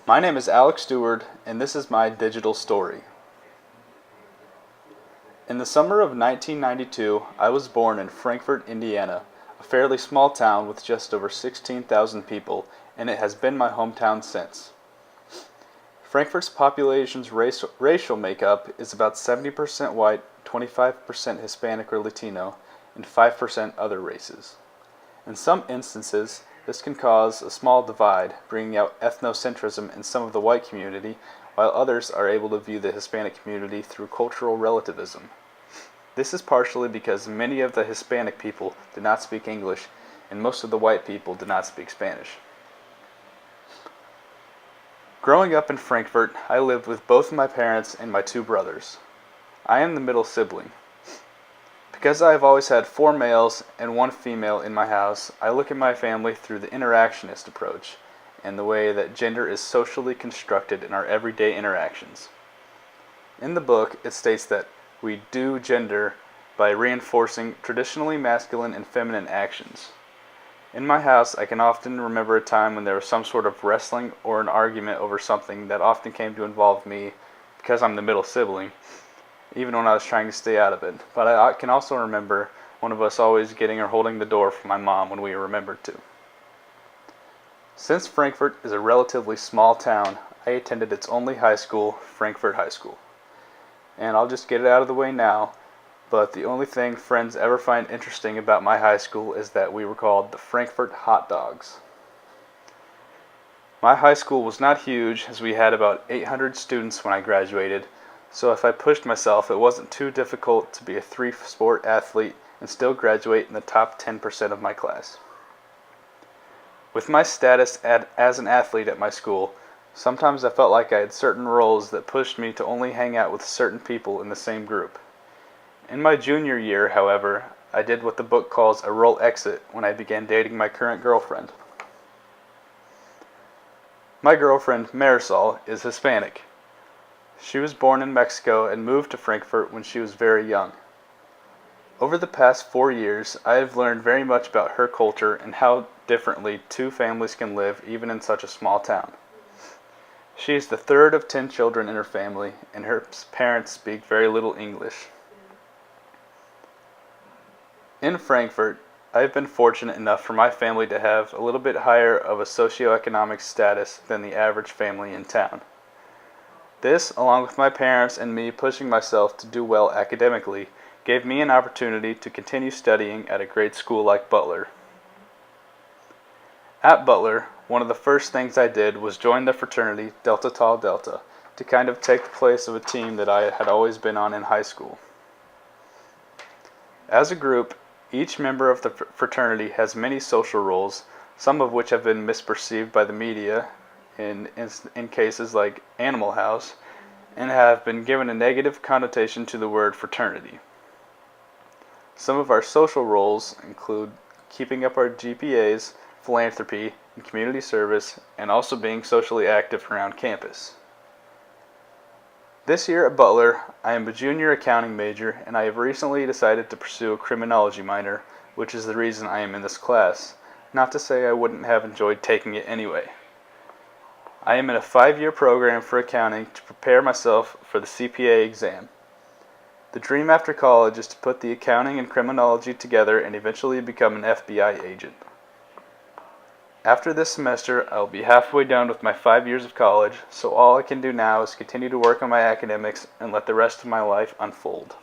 My name is Alex Stewart, and this is my digital story. In the summer of 1992, I was born in Frankfort, Indiana, a fairly small town with just over 16,000 people, and it has been my hometown since. Frankfort's population's racial makeup is about 70% white, 25% Hispanic or Latino, and 5% other races. In some instances, this can cause a small divide, bringing out ethnocentrism in some of the white community, while others are able to view the Hispanic community through cultural relativism. This is partially because many of the Hispanic people do not speak English, and most of the white people do not speak Spanish. Growing up in Frankfort, I lived with both my parents and my two brothers. I am the middle sibling. Because I have always had 4 males and 1 female in my house, I look at my family through the interactionist approach and the way that gender is socially constructed in our everyday interactions. In the book, it states that we do gender by reinforcing traditionally masculine and feminine actions. In my house, I can often remember a time when there was some sort of wrestling or an argument over something that often came to involve me because I'm the middle sibling, even when I was trying to stay out of it. But I can also remember one of us always getting or holding the door for my mom when we remembered to. Since Frankfort is a relatively small town, I attended its only high school, Frankfort High School. And I'll just get it out of the way now, but the only thing friends ever find interesting about my high school is that we were called the Frankfort Hot Dogs. My high school was not huge, as we had about 800 students when I graduated, so if I pushed myself, it wasn't too difficult to be a 3-sport athlete and still graduate in the top 10% of my class. With my status as an athlete at my school, sometimes I felt like I had certain roles that pushed me to only hang out with certain people in the same group. In my junior year, however, I did what the book calls a role exit when I began dating my current girlfriend. My girlfriend, Marisol, is Hispanic. She was born in Mexico and moved to Frankfort when she was very young. Over the past 4 years, I have learned very much about her culture and how differently 2 families can live even in such a small town. She is the 3rd of 10 children in her family, and her parents speak very little English. In Frankfort, I have been fortunate enough for my family to have a little bit higher of a socioeconomic status than the average family in town. This, along with my parents and me pushing myself to do well academically, gave me an opportunity to continue studying at a great school like Butler. At Butler, one of the first things I did was join the fraternity Delta Tau Delta to kind of take the place of a team that I had always been on in high school. As a group, each member of the fraternity has many social roles, some of which have been misperceived by the media in cases like Animal House, and have been given a negative connotation to the word fraternity. Some of our social roles include keeping up our GPAs, philanthropy, and community service, and also being socially active around campus. This year at Butler, I am a junior accounting major, and I have recently decided to pursue a criminology minor, which is the reason I am in this class. Not to say I wouldn't have enjoyed taking it anyway. I am in a 5-year program for accounting to prepare myself for the CPA exam. The dream after college is to put the accounting and criminology together and eventually become an FBI agent. After this semester, I will be halfway done with my 5 years of college, so all I can do now is continue to work on my academics and let the rest of my life unfold.